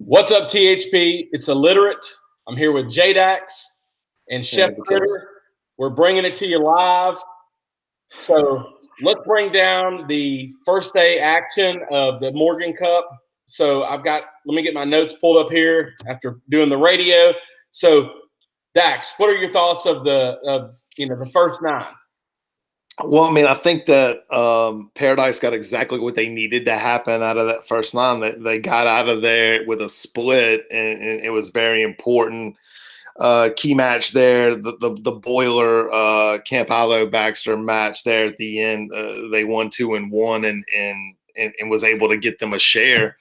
What's up, THP? It's Illiterate. I'm here with JDax and ChefKritter. We're bringing it to you live. So let's bring down the first day action of the Morgan Cup. So let me get my notes pulled up here after doing the radio. So Dax, what are your thoughts of the first nine? Well, I mean, I think that Paradise got exactly what they needed to happen out of that first nine. That they got out of there with a split, and it was very important. Key match there, the Boiler Campalo Baxter match there at the end. They won 2-1 and was able to get them a share.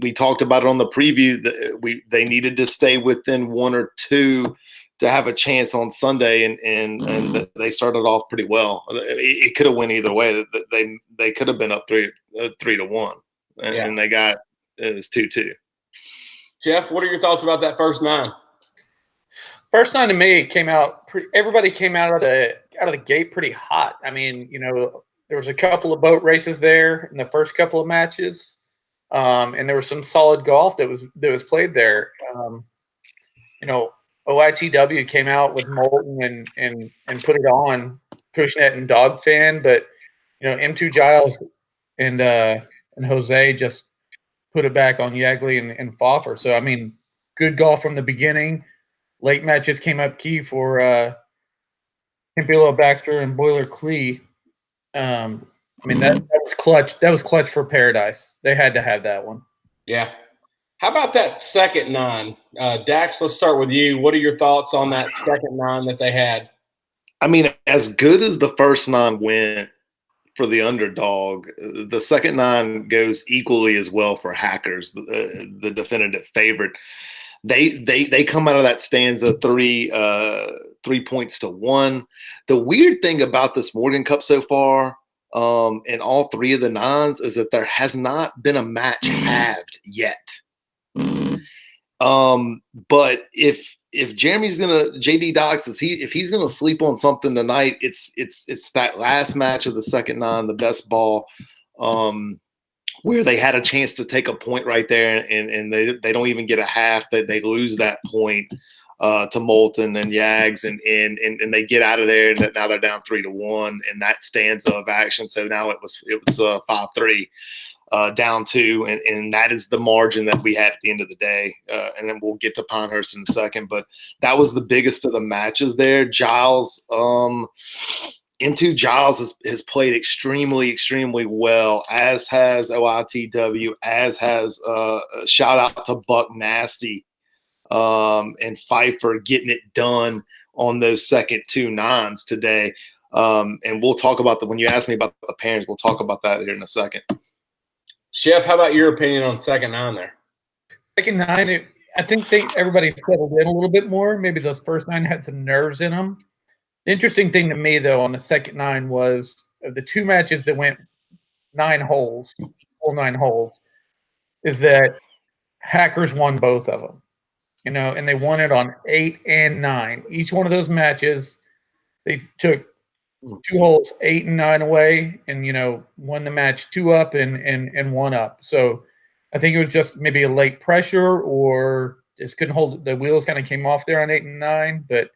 We talked about it on the preview that they needed to stay within 1 or 2 to have a chance on Sunday, and they started off pretty well. It could have went either way. They could have been up 3-1, and they got it was 2-2. Jeff, what are your thoughts about that first nine? First nine to me everybody came out of the gate pretty hot. I mean, there was a couple of boat races there in the first couple of matches, and there was some solid golf that was played there. OITW came out with Moulton and put it on Pushnet and Dog Fan, but M2 Giles and Jose just put it back on Yagley and Foffer. So I mean, good golf from the beginning. Late matches came up key for Campillo Baxter and Boiler Clee. I mean that was clutch. That was clutch for Paradise. They had to have that one. Yeah. How about that second nine? Dax, let's start with you. What are your thoughts on that second nine that they had? I mean, as good as the first nine went for the underdog, the second nine goes equally as well for Hackers, the definitive favorite. They come out of that stanza 3 points to 1. The weird thing about this Morgan Cup so far, in all 3 of the nines, is that there has not been a match halved yet. But if Jeremy's JDax if he's gonna sleep on something tonight, it's that last match of the second nine, the best ball, where they had a chance to take a point right there, and they don't even get a half. That they lose that point to Moulton and Yags, and they get out of there, and now they're down 3-1, and that stanza of action. So now it was 5-3. Down 2, and that is the margin that we had at the end of the day. And then we'll get to Pinehurst in a second, but that was the biggest of the matches there. Giles, M2 Giles has played extremely, extremely well, as has OITW, as has shout out to Buck Nasty and Pfeiffer getting it done on those second 2 nines today. And we'll talk about when you ask me about the pairings, we'll talk about that here in a second. Chef, how about your opinion on second nine there? Second nine, I think everybody settled in a little bit more. Maybe those first 9 had some nerves in them. The interesting thing to me, though, on the second 9 was of the 2 matches that went 9 holes, full 9 holes, is that Hackers won both of them. And they won it on 8 and 9. Each one of those matches, they took 2 holes, 8 and 9 away, and won the match 2 up and 1 up. So I think it was just maybe a late pressure, or just couldn't hold the wheels. Kind of came off there on 8 and 9. But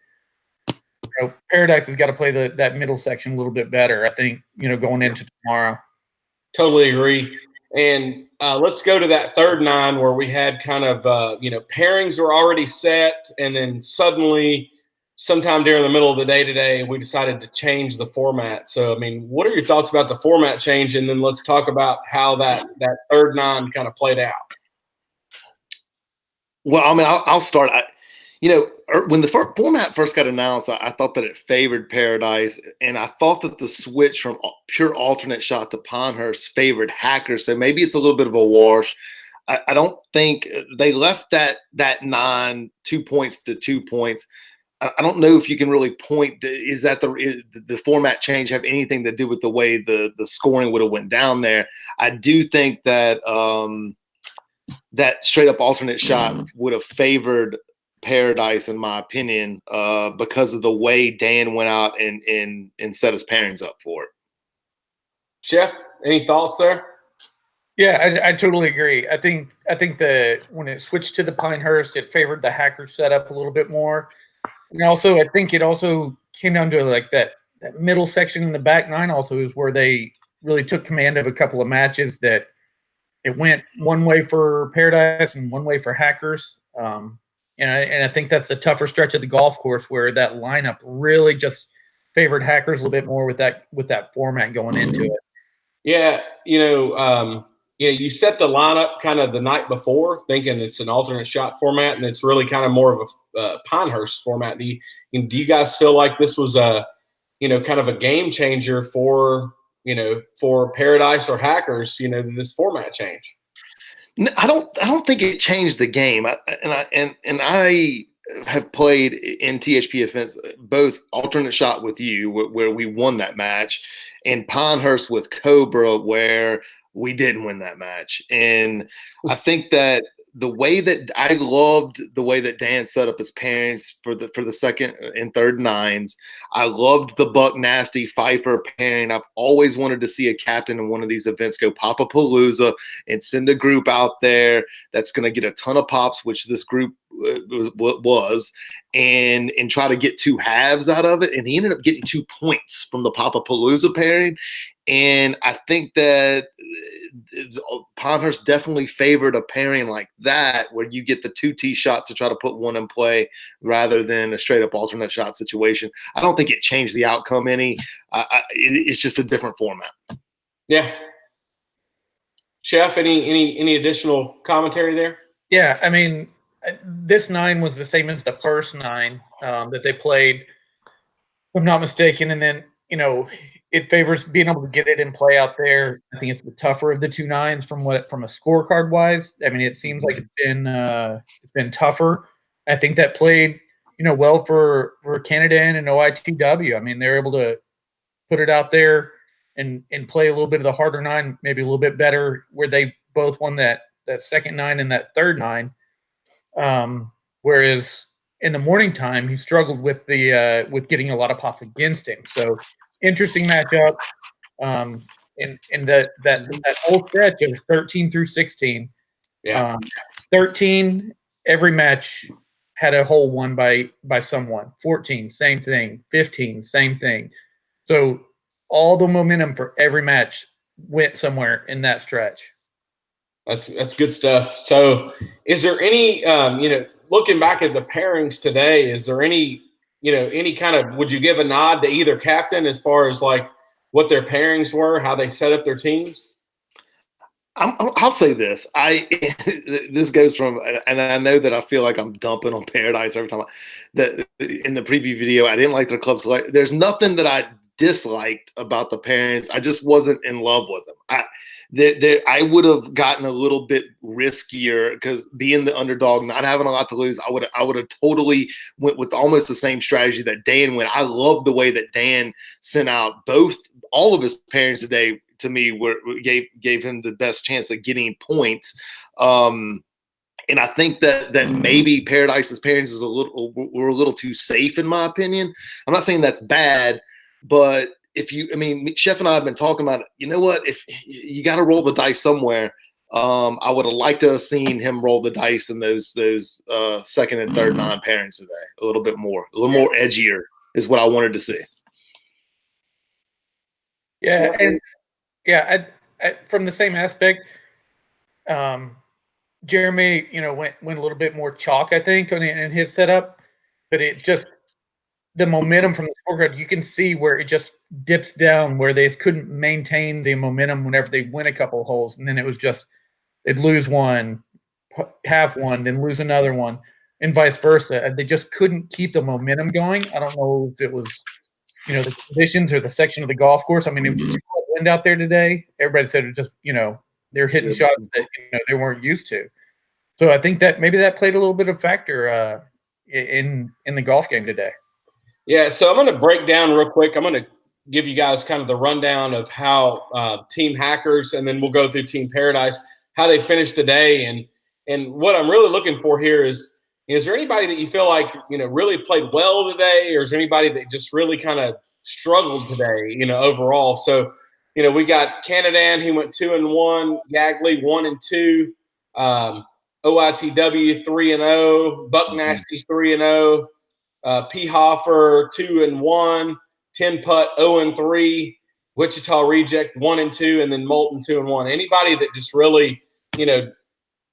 Paradise has got to play that middle section a little bit better, I think. Going into tomorrow. Totally agree. And let's go to that third 9 where we had kind of pairings were already set, and then suddenly, sometime during the middle of the day today, we decided to change the format. So, I mean, what are your thoughts about the format change? And then let's talk about how that third 9 kind of played out. Well, I mean, I'll start. When the format first got announced, I thought that it favored Paradise, and I thought that the switch from pure alternate shot to Pinehurst favored Hackers. So maybe it's a little bit of a wash. I don't think they left that 9 2 points to 2 points. I don't know if you can really point to, is the format change have anything to do with the way the scoring would have went down there? I do think that that straight up alternate shot would have favored Paradise, in my opinion, because of the way Dan went out and set his pairings up for it. Chef, any thoughts there? Yeah, I totally agree. I think when it switched to the Pinehurst, it favored the hacker setup a little bit more. And also, I think it also came down to like that middle section in the back nine. Also, is where they really took command of a couple of matches that it went one way for Paradise and one way for Hackers. And I think that's the tougher stretch of the golf course where that lineup really just favored Hackers a little bit more with that format going into it. Yeah, you set the lineup kind of the night before, thinking it's an alternate shot format, and it's really kind of more of a Pinehurst format. Do you guys feel like this was a, kind of a game changer for Paradise or Hackers? This format change. No, I don't think it changed the game. I have played in THP events, both alternate shot with you, where we won that match, and Pinehurst with Cobra, where we didn't win that match. And I think that the way that I loved the way that Dan set up his pairings for the second and third nines. I loved the Buck Nasty Pfeiffer pairing. I've always wanted to see a captain in one of these events go Papa-Palooza and send a group out there that's going to get a ton of pops, which this group was, and try to get two halves out of it. And he ended up getting 2 points from the Papa-Palooza pairing. And I think that Pinehurst definitely favored a pairing like that, where you get the 2 tee shots to try to put one in play rather than a straight up alternate shot situation. I don't think it changed the outcome any. It's just a different format. Yeah. Chef, any additional commentary there? Yeah, I mean, this 9 was the same as the first 9 that they played, if I'm not mistaken. And then, it favors being able to get it in play out there. I think it's the tougher of the 2 9s from a scorecard wise. I mean, it seems like it's been tougher. I think that played, well for Canada and OITW. I mean, they're able to put it out there and play a little bit of the harder 9, maybe a little bit better, where they both won that second 9 and that third 9. Whereas in the morning time, he struggled with getting a lot of pops against him. So interesting matchup. In that whole stretch of 13 through 16. Yeah. 13, every match had a hole won by someone. 14, same thing. 15, same thing. So all the momentum for every match went somewhere in that stretch. That's good stuff. So is there any, looking back at the pairings today, is there any kind of, would you give a nod to either captain as far as like what their pairings were, how they set up their teams? I'll say this. This goes from, and I know that I feel like I'm dumping on Paradise every time. That in the preview video, I didn't like their club select. There's nothing that I disliked about the pairings. I just wasn't in love with them. I would have gotten a little bit riskier because being the underdog, not having a lot to lose, I would have totally went with almost the same strategy that Dan went. I love the way that Dan sent out all of his pairings today. To me, gave him the best chance of getting points. And I think that maybe Paradise's pairings were a little too safe, in my opinion. I'm not saying that's bad, but Chef and I have been talking about it. You know what? If you got to roll the dice somewhere, I would have liked to have seen him roll the dice in those second and third 9 pairings today. A little more edgier is what I wanted to see. Yeah, and yeah, I from the same aspect, Jeremy, went a little bit more chalk, I think, in his setup, but it just the momentum from the scorecard, you can see where it just dips down, where they couldn't maintain the momentum whenever they win a couple of holes, and then it was just they'd lose one, have one, then lose another one, and vice versa. They just couldn't keep the momentum going. I don't know if it was the conditions or the section of the golf course. I mean, it was too cold wind out there today. Everybody said it just they're hitting shots that they weren't used to. So I think that maybe that played a little bit of factor in the golf game today. Yeah, so I'm going to break down real quick. I'm going to give you guys kind of the rundown of how Team Hackers, and then we'll go through Team Paradise, how they finished today. And what I'm really looking for here is there anybody that you feel like, really played well today, or is there anybody that just really kind of struggled today, overall? So we got Canadan, he went 2-1, Yagley 1-2, OITW 3-0, Buck Nasty 3-0, P. Hoffer 2-1, 10-putt 0-3, Wichita Reject 1-2, and then Moulton 2-1. Anybody that just really,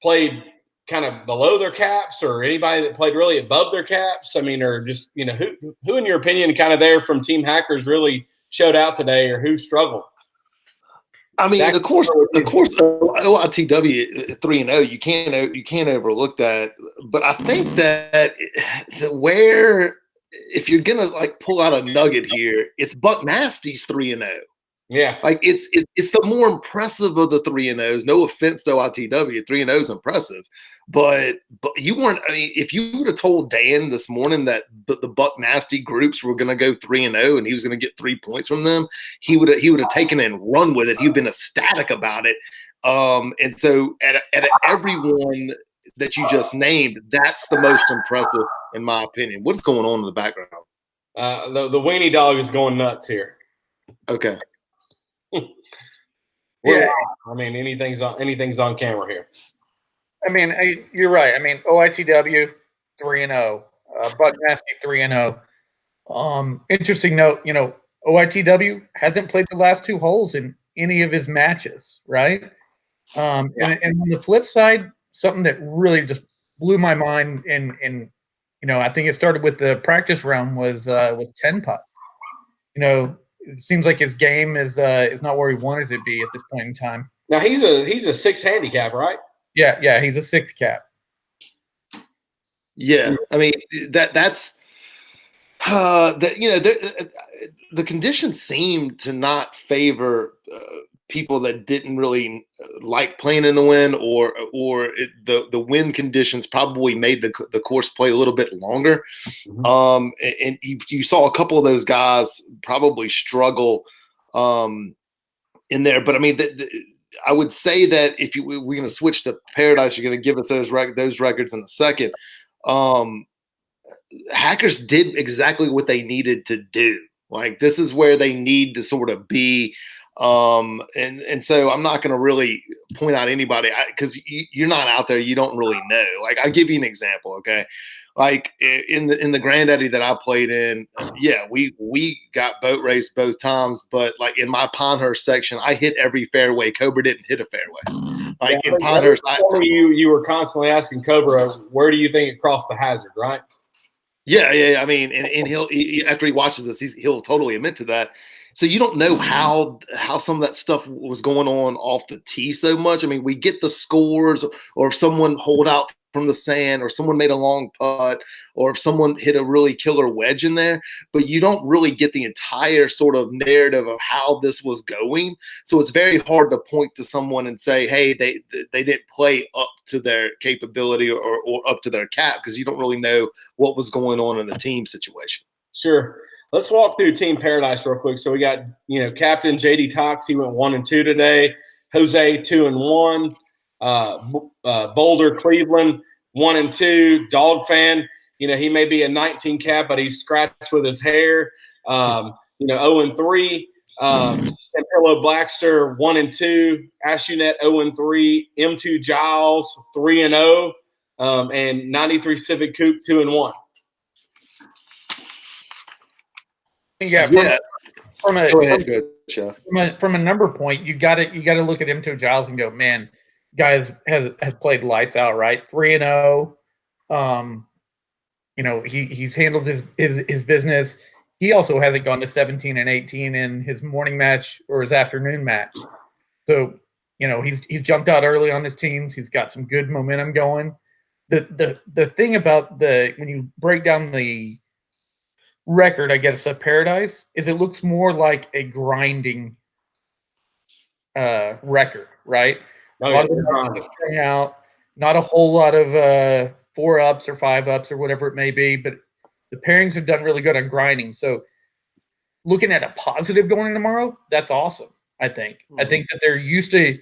played kind of below their caps, or anybody that played really above their caps? I mean, or just, who in your opinion kind of there from Team Hackers really showed out today, or who struggled? I mean, of course, OITW 3-0, you can't overlook that. But I think that if you're gonna pull out a nugget here, it's Buck Nasty's 3-0. Yeah, it's the more impressive of the 3-0s. No offense to OITW, 3-0 is impressive, but you weren't. I mean, if you would have told Dan this morning that the Buck Nasty groups were going to go 3-0 and he was going to get 3 points from them, he would have taken it and run with it. He'd been ecstatic about it. And so at everyone that you just named, that's the most impressive in my opinion. What is going on in the background? The weenie dog is going nuts here. Okay. Yeah, I mean, anything's on camera here. I mean, you're right. I mean, OITW 3-0, Buck Nasty 3-0. Interesting note, OITW hasn't played the last 2 holes in any of his matches, right? And on the flip side, something that really just blew my mind, and I think it started with the practice round was 10-putt. It seems like his game is not where he wanted to be at this point in time. Now he's a 6 handicap, right? Yeah, he's a 6 cap. Yeah, I mean that's the conditions seem to not favor people that didn't really like playing in the wind, or the wind conditions probably made the course play a little bit longer. And you saw a couple of those guys probably struggle in there. But I mean, I would say that if we're going to switch to Paradise, you're going to give us those records in a second. Hackers did exactly what they needed to do. This is where they need to sort of be. And so I'm not going to really point out anybody because you're not out there. You don't really know. I'll give you an example. Okay. In the Granddaddy that I played in, we got boat raced both times, but in my Pinehurst section, I hit every fairway. Cobra didn't hit a fairway. In Pinehurst, you were constantly asking Cobra, where do you think it crossed the hazard, right? Yeah. I mean, and he'll after he watches this, he'll totally admit to that. So you don't know how some of that stuff was going on off the tee so much. I mean, we get the scores, or if someone holed out from the sand, or someone made a long putt, or if someone hit a really killer wedge in there, but you don't really get the entire sort of narrative of how this was going. So it's very hard to point to someone and say, hey, they didn't play up to their capability or up to their cap, because you don't really know what was going on in the team situation. Sure. Let's walk through Team Paradise real quick. So we got, Captain JDax, he went 1-2 today. Jose 2-1. Boulder Cleveland 1-2. Dog Fan, he may be a 19 cap, but he's scratched with his hair. 0-3. Pillow Blackster 1-2. Ashunet 0-3. M2 Giles 3-0. And 93 Civic Coupe 2-1. From a number point, you got to look at M2 Giles and go, man, guys has played lights out, right? 3-0. He's handled his business. He also hasn't gone to 17 and 18 in his morning match or his afternoon match. So, he's jumped out early on his teams. He's got some good momentum going. The thing about when you break down the record, I guess, of Paradise, is it looks more like a grinding record, right? Out, not a whole lot of 4-ups or 5-ups or whatever it may be, but the pairings have done really good on grinding. So looking at a positive going in tomorrow, that's awesome. I think that they're used to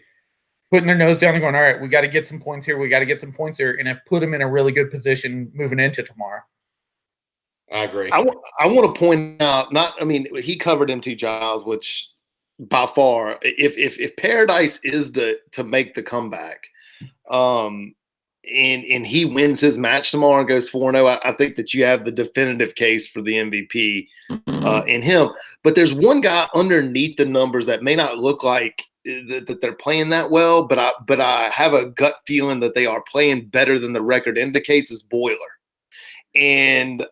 putting their nose down and going, all right, we got to get some points here, and have put them in a really good position moving into tomorrow. I agree. I want to point out, he covered M2 Giles, which by far. If Paradise is to make the comeback, and he wins his match tomorrow and goes 4-0, I think that you have the definitive case for the MVP in him. But there's one guy underneath the numbers that may not look like that they're playing that well, but I have a gut feeling that they are playing better than the record indicates, is Boiler. And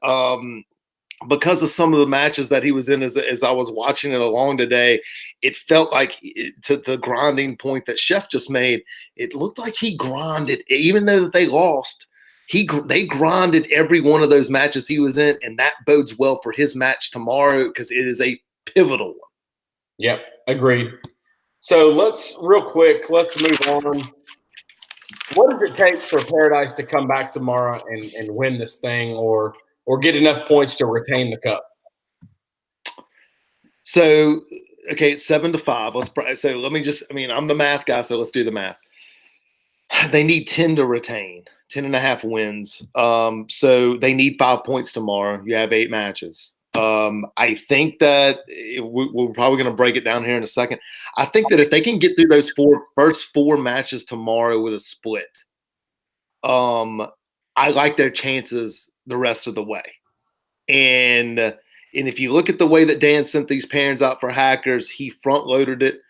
because of some of the matches that he was in as I was watching it along today, it felt like, to the grinding point that Chef just made, it looked like he grinded, even though that they lost. They grinded every one of those matches he was in, and that bodes well for his match tomorrow because it is a pivotal one. Yep, agreed. So let's move on. What does it take for Paradise to come back tomorrow and win this thing, or get enough points to retain the cup? So, okay, it's 7-5. So let me I'm the math guy, so let's do the math. They need 10 to retain, 10.5 wins. So they need 5 points tomorrow. You have 8 matches. I think that we're probably going to break it down here in a second. I think that if they can get through those first 4 matches tomorrow with a split, I like their chances the rest of the way. And if you look at the way that Dan sent these pairings out for Hackers, he front loaded it,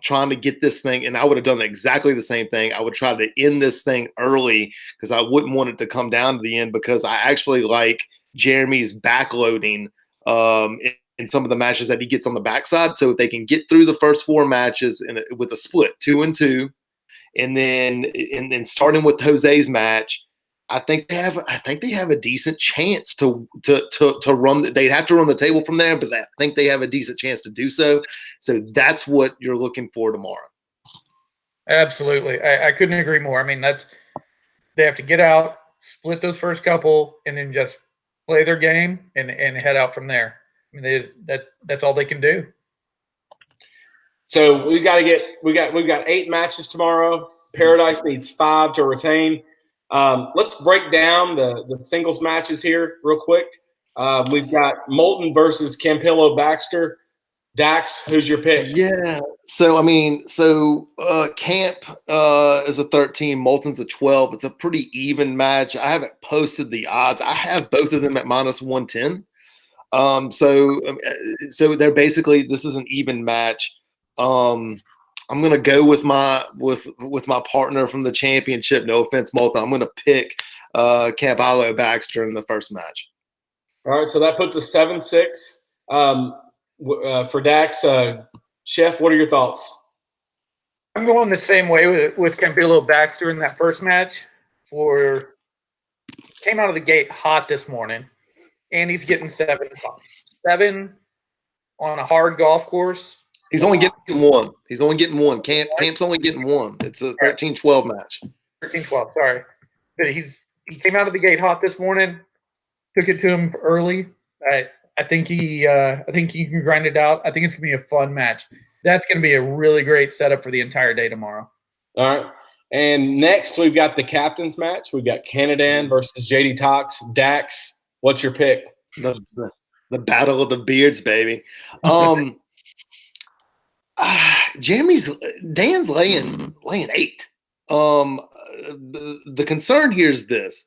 trying to get this thing. And I would have done exactly the same thing. I would try to end this thing early because I wouldn't want it to come down to the end, because I actually like Jeremy's backloading in some of the matches that he gets on the backside. So if they can get through the first 4 matches with a split 2-2, and then starting with Jose's match, I think they have a decent chance to run. They'd have to run the table from there, but I think they have a decent chance to do so. So that's what you're looking for tomorrow. Absolutely, I couldn't agree more. I mean, they have to get out, split those first couple, and then just play their game and head out from there. I mean, that's all they can do. So we've got 8 matches tomorrow. Paradise needs 5 to retain. Let's break down the singles matches here real quick. We've got Moulton versus Campillo Baxter. Dax, who's your pick? Yeah. So Camp is a 13, Moulton's a 12. It's a pretty even match. I haven't posted the odds. I have both of them at -110. So they're basically, this is an even match. I'm gonna go with my partner from the championship. No offense, Moulton. I'm gonna pick Campillo Baxter in the first match. All right, so that puts us 7-6 for Dax. Chef, what are your thoughts? I'm going the same way with Campillo Baxter in that first match. Came out of the gate hot this morning, and he's getting 7 on a hard golf course. He's only getting one. Camp's only getting one. It's a 13-12 match. 13-12, sorry. But he came out of the gate hot this morning. Took it to him early. I think he can grind it out. I think it's gonna be a fun match. That's gonna be a really great setup for the entire day tomorrow. All right. And next we've got the captain's match. We've got Canadan versus JDax. Dax, what's your pick? The battle of the beards, baby. Dan's laying 8. The concern here is this,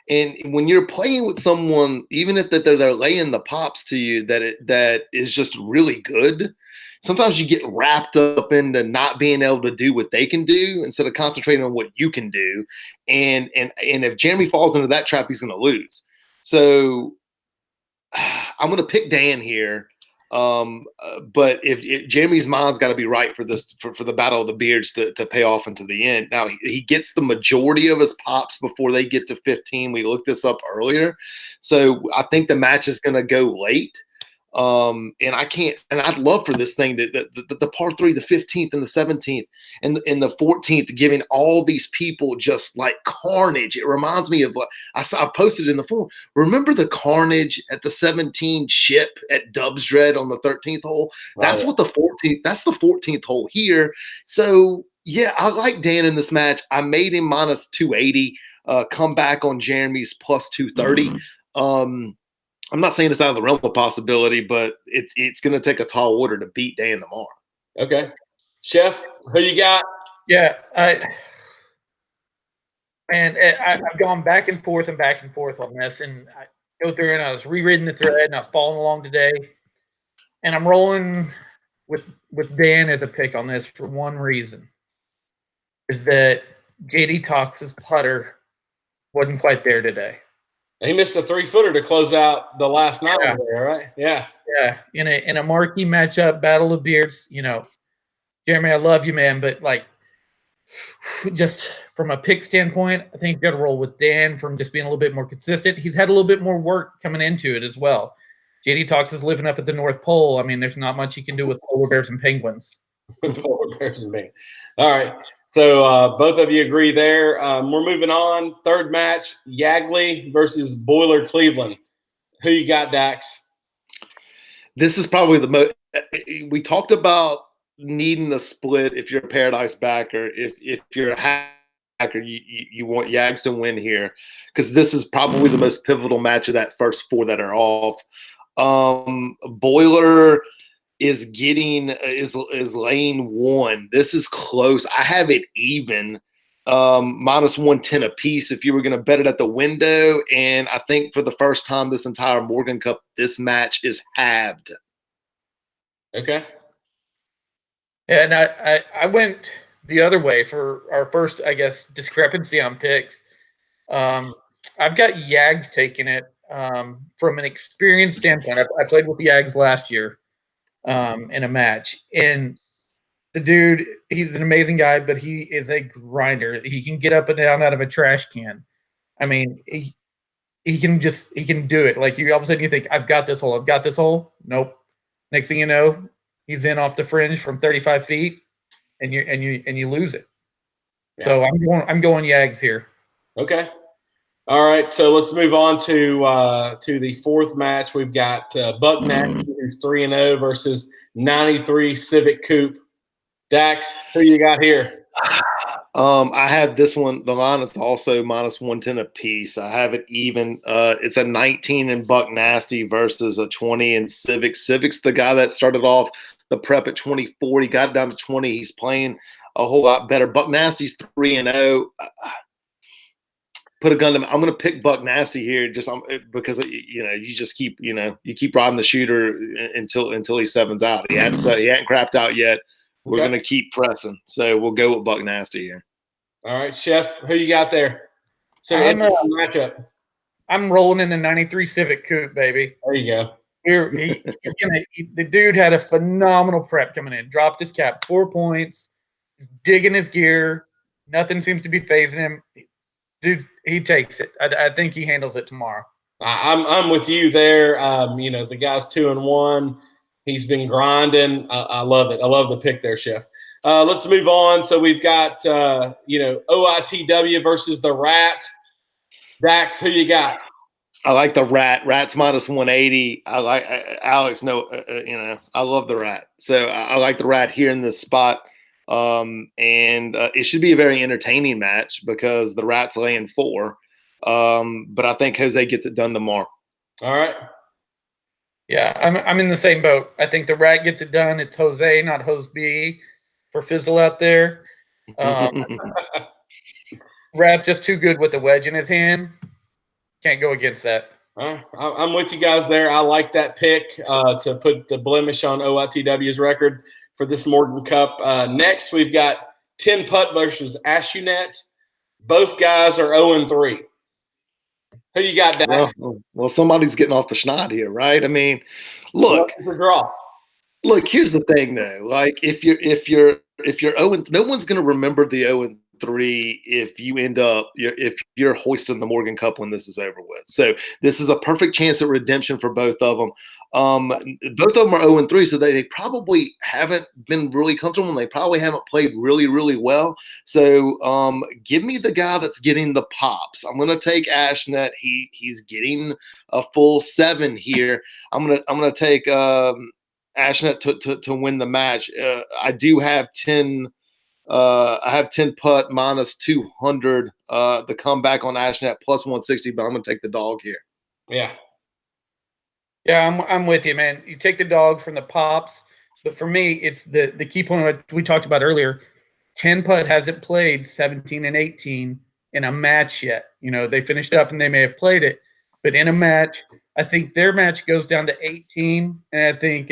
and when you're playing with someone, even if that they're laying the pops to you, that is just really good, sometimes you get wrapped up into not being able to do what they can do instead of concentrating on what you can do. And if Jeremy falls into that trap, he's going to lose. So I'm going to pick Dan here. But if Jeremy's mind's got to be right for this, for the battle of the beards to pay off into the end. Now he gets the majority of his pops before they get to 15. We looked this up earlier. So I think the match is going to go late. And I'd love for this thing the par 3, the 15th and the 17th and the 14th, giving all these people just like carnage. It reminds me of what I posted in the forum. Remember the carnage at the 17 chip at Dubs Dread on the 13th hole? That's what the 14th hole here. So yeah, I like Dan in this match. I made him -280, come back on Jeremy's +230. I'm not saying it's out of the realm of possibility, but it's going to take a tall order to beat Dan tomorrow. Okay. Chef, who you got? Yeah, I've gone back and forth on this, and I go through and I was rereading the thread and I was following along today, and I'm rolling with Dan as a pick on this for one reason, is that JDax's putter wasn't quite there today. He missed a 3-footer to close out the last night there, right? Yeah. Yeah. In a marquee matchup, Battle of Beards, you know, Jeremy, I love you, man, but like just from a pick standpoint, I think you got to roll with Dan from just being a little bit more consistent. He's had a little bit more work coming into it as well. JDax is living up at the North Pole. I mean, there's not much you can do with polar bears and penguins. Polar bears and penguins. All right. So both of you agree there. We're moving on. Third match, Yagley versus Boiler Cleveland. Who you got, Dax? This is probably the most – we talked about needing a split if you're a Paradise backer. If you're a hacker, you want Yags to win here because this is probably the most pivotal match of that first 4 that are off. Boiler – is lane 1. This is close. I have it even minus 110 apiece if you were going to bet it at the window. And I think for the first time this entire Morgan Cup, this match is halved. Okay. Yeah, and I went the other way for our first, I guess, discrepancy on picks. I've got Yags taking it from an experience standpoint. I played with the Yags last year. In a match, and the dude, he's an amazing guy, but he is a grinder. He can get up and down out of a trash can. I mean, he can do it. Like you all of a sudden you think, I've got this hole. Nope. Next thing you know, he's in off the fringe from 35 feet, and you lose it. Yeah. So I'm going Yags here. Okay. All right, so let's move on to the fourth match. We've got Buck Nasty, who's 3-0 versus 93 Civic Coupe. Dax, who you got here? I have this one. The line is also minus 110 apiece. I have it even. It's a 19 in Buck Nasty versus a 20 in Civic. Civic's the guy that started off the prep at 24. He got down to 20. He's playing a whole lot better. Buck Nasty's 3-0. Put a gun to me. I'm going to pick Buck Nasty here just because you just keep you keep riding the shooter until he sevens out. He hadn't crapped out yet. We're going to keep pressing, so we'll go with Buck Nasty here. All right, Chef, who you got there? So matchup. I'm rolling in the 93 Civic Coupe, baby. There you go. The dude had a phenomenal prep coming in. Dropped his cap 4 points. He's digging his gear. Nothing seems to be phasing him. Dude, he takes it. I think he handles it tomorrow. I'm with you there. The guy's 2-1. He's been grinding. I love it. I love the pick there, Chef. Let's move on. So we've got OITW versus the Rat. Dax, who you got? I like the Rat. Rat's minus 180. I like Alex. I love the Rat. So I like the Rat here in this spot. And it should be a very entertaining match because the Rat's laying 4. But I think Jose gets it done tomorrow. All right. Yeah, I'm in the same boat. I think the Rat gets it done. It's Jose, not Jose B for Fizzle out there. Rat's just too good with the wedge in his hand. Can't go against that. I'm with you guys there. I like that pick to put the blemish on OITW's record for this Morgan Cup. Next, we've got 10 Putt versus Ashunet. Both guys are 0-3. Who you got, Dax? Well, somebody's getting off the schneid here, right? I mean, look. Look, here's the thing, though. Like, if you're 0, no one's going to remember the 0-3 if you end up if you're hoisting the Morgan Cup when this is over with. So this is a perfect chance at redemption for both of them. Both of them are 0-3, so they probably haven't been really comfortable and they probably haven't played really, really well. So give me the guy that's getting the pops. I'm going to take Ashnet. He's getting a full 7 here. I'm gonna take Ashnet to win the match. I do have 10. I have 10 putt minus 200. The comeback on Ashnet plus 160, but I'm gonna take the dog here. Yeah. Yeah, I'm with you, man. You take the dog from the pops. But for me, it's the key point we talked about earlier. 10 putt hasn't played 17 and 18 in a match yet. They finished up and they may have played it, but in a match, I think their match goes down to 18, and I think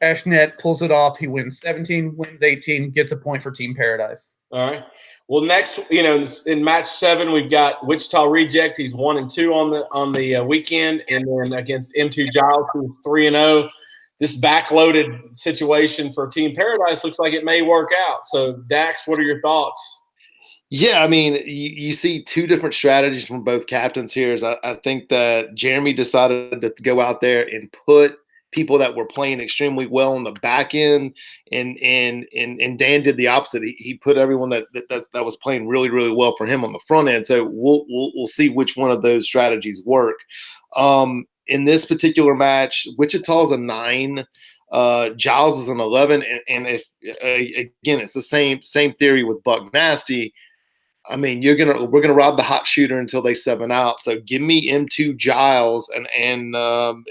Ashnet pulls it off. He wins 17, wins 18, gets a point for Team Paradise. All right. Well, next, in match 7, we've got Wichita Reject. He's 1-2 on the weekend, and then against M2 Giles, who's 3-0. This backloaded situation for Team Paradise looks like it may work out. So, Dax, what are your thoughts? Yeah, I mean, you see two different strategies from both captains here. I think that Jeremy decided to go out there and put people that were playing extremely well on the back end, and Dan did the opposite. He put everyone that was playing really, really well for him on the front end. So we'll see which one of those strategies work. In this particular match, Wichita's a 9, Giles is an 11, and if again, it's the same theory with Buck Nasty. I mean, we're gonna rob the hot shooter until they 7 out. So give me M2 Giles, and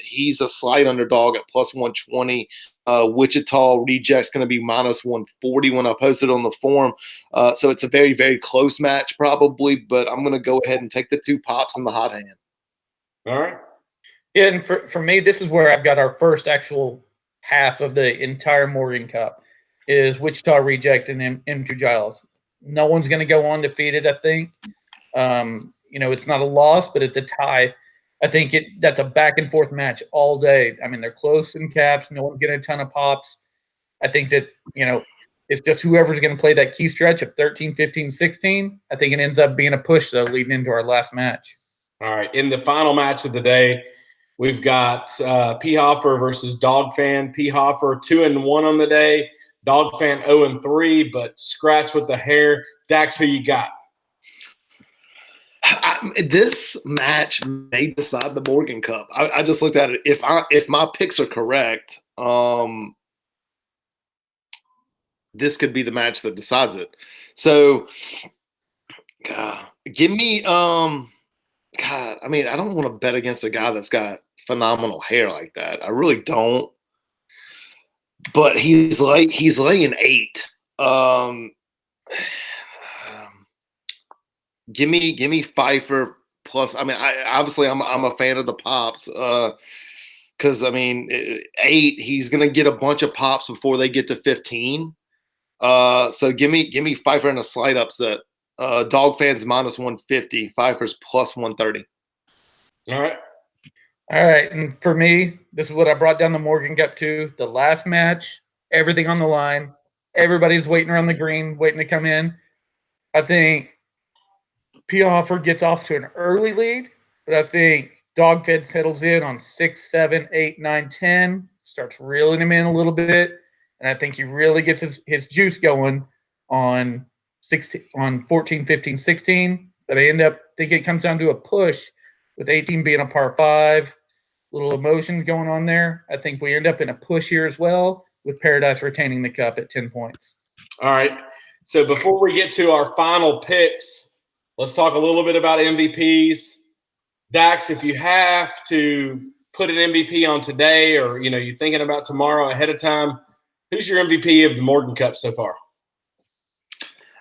he's a slight underdog at +120. Wichita Reject's going to be -140 when I posted on the forum. So it's a very, very close match probably, but I'm going to go ahead and take the 2 pops in the hot hand. All right. Yeah, and for me, this is where I've got our first actual half of the entire Morgan Cup is Wichita Reject and M2 Giles. No one's going to go undefeated, I think. It's not a loss, but it's a tie. I think that's a back-and-forth match all day. I mean, they're close in caps. No one's getting a ton of pops. I think that, it's just whoever's going to play that key stretch of 13, 15, 16. I think it ends up being a push, though, leading into our last match. All right. In the final match of the day, we've got P. Hoffer versus Dog Fan. P. Hoffer 2-1 on the day. Dog Fan 0-3, but scratch with the hair. Dax, who you got? This match may decide the Morgan Cup. I just looked at it. If my picks are correct, this could be the match that decides it. So, give me God. I mean, I don't want to bet against a guy that's got phenomenal hair like that. I really don't. But he's laying 8. Give me Pfeiffer plus. I mean, I'm a fan of the pops because I mean 8. He's gonna get a bunch of pops before they get to 15. So give me Pfeiffer in a slight upset. Dog Fan's -150. Pfeiffer's +130. All right, and for me, this is what I brought down the Morgan Cup to. The last match, everything on the line. Everybody's waiting around the green, waiting to come in. I think P. Hoffer gets off to an early lead, but I think Dogfed settles in on 6, 7, 8, 9, 10, starts reeling him in a little bit, and I think he really gets his juice going on 14, 15, 16. But I think it comes down to a push with 18 being a par 5. Little emotions going on there. I think we end up in a push here as well, with Paradise retaining the cup at 10 points. All right. So before we get to our final picks, let's talk a little bit about MVPs. Dax, if you have to put an MVP on today, or you're thinking about tomorrow ahead of time, who's your MVP of the Morgan Cup so far?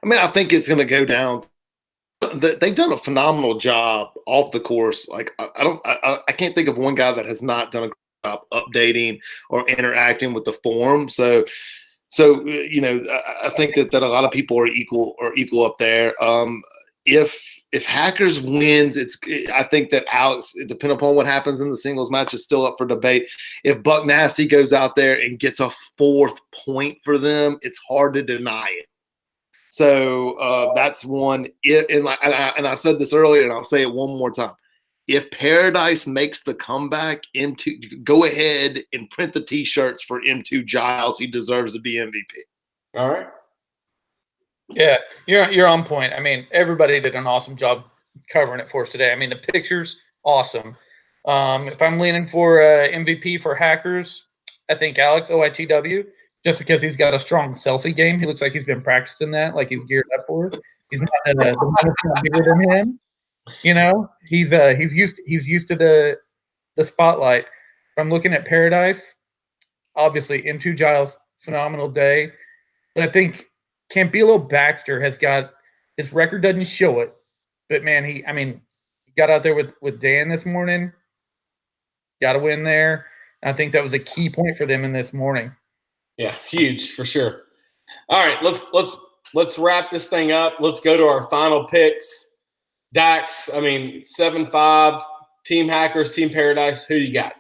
I mean, I think it's going to go down. They've done a phenomenal job off the course. Like I can't think of one guy that has not done a great job updating or interacting with the forum. So I think that a lot of people are equal up there. If Hackers wins, I think that Alex, depending upon what happens in the singles match, is still up for debate. If Buck Nasty goes out there and gets a 4th point for them, it's hard to deny it. So that's one. And I said this earlier, and I'll say it one more time. If Paradise makes the comeback, go ahead and print the T-shirts for M2 Giles. He deserves to be MVP. All right. Yeah, you're on point. I mean, everybody did an awesome job covering it for us today. I mean, the pictures, awesome. If I'm leaning for MVP for Hackers, I think Alex OITW. Just because he's got a strong selfie game. He looks like he's been practicing that, like he's geared up for it. He's not bigger than him. He's used to the spotlight. If I'm looking at Paradise, obviously M2 Giles, phenomenal day. But I think Campilo Baxter has got his record doesn't show it, but man, he got out there with Dan this morning, got a win there. I think that was a key point for them in this morning. Yeah, huge for sure. All right, let's wrap this thing up. Let's go to our final picks. Dax, 7-5, Team Hackers, Team Paradise. Who you got?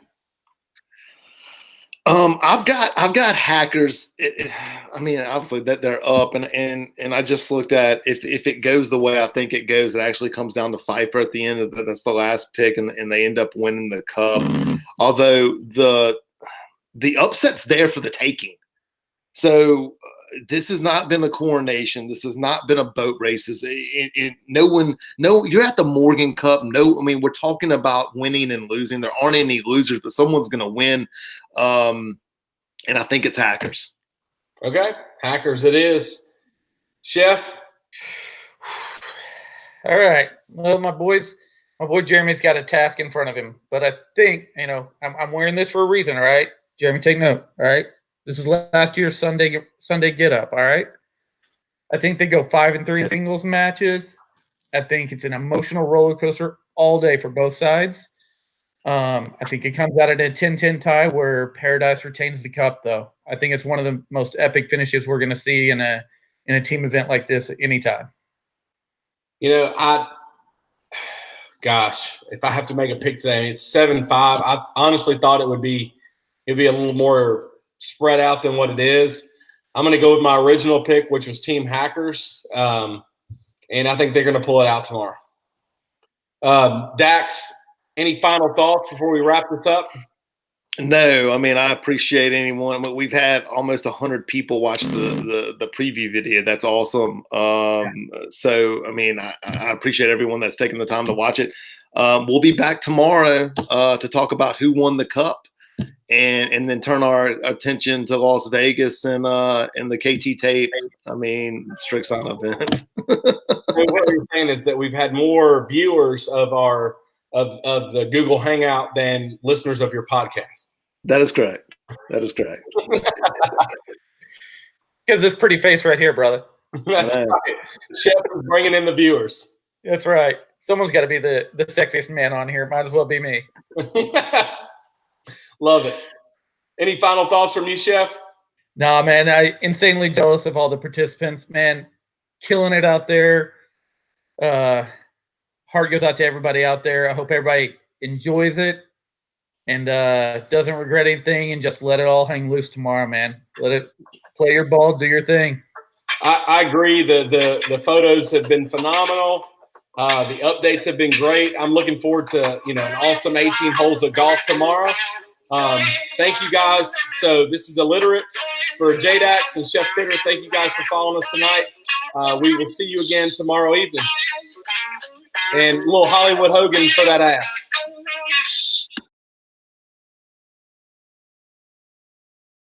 I've got Hackers. Obviously that they're up, and I just looked at if it goes the way I think it goes, it actually comes down to Pfeiffer at the end. That's the last pick, and they end up winning the cup. Although the upset's there for the taking. So this has not been a coronation. This has not been a boat race. You're at the Morgan Cup. We're talking about winning and losing. There aren't any losers, but someone's going to win. And I think it's Hackers. Okay, Hackers it is. Chef? All right. Well, my boy Jeremy's got a task in front of him, but I think, I'm wearing this for a reason, all right? Jeremy, take note, all right? This is last year's Sunday get up, all right? I think they go 5-3 singles matches. I think it's an emotional roller coaster all day for both sides. I think it comes out at a 10-10 tie where Paradise retains the cup, though. I think it's one of the most epic finishes we're going to see in a team event like this at any time. If I have to make a pick today, it's 7-5. I honestly thought it'd be a little more spread out than what it is. I'm going to go with my original pick, which was Team Hackers, and I think they're going to pull it out tomorrow. Dax, any final thoughts before we wrap this up? No, I appreciate anyone. We've had almost 100 people watch the preview video. That's awesome. So I appreciate everyone that's taking the time to watch it. We'll be back tomorrow to talk about who won the cup. And then turn our attention to Las Vegas and the KT tape. Strict sign event. What you're saying is that we've had more viewers of the Google Hangout than listeners of your podcast. That is correct. Because this pretty face right here, brother. That's right. Chef is bringing in the viewers. That's right. Someone's got to be the sexiest man on here. Might as well be me. Love it. Any final thoughts from you, Chef? Nah, man, I insanely jealous of all the participants, man. Killing it out there. Heart goes out to everybody out there. I hope everybody enjoys it and doesn't regret anything and just let it all hang loose tomorrow, man. Let it play your ball, do your thing. I agree. The photos have been phenomenal. The updates have been great. I'm looking forward to an awesome 18 holes of golf tomorrow. Thank you guys. So this is Illiterate for JDax and ChefKritter. Thank you guys for following us tonight. We will see you again tomorrow evening. And little Hollywood Hogan for that ass.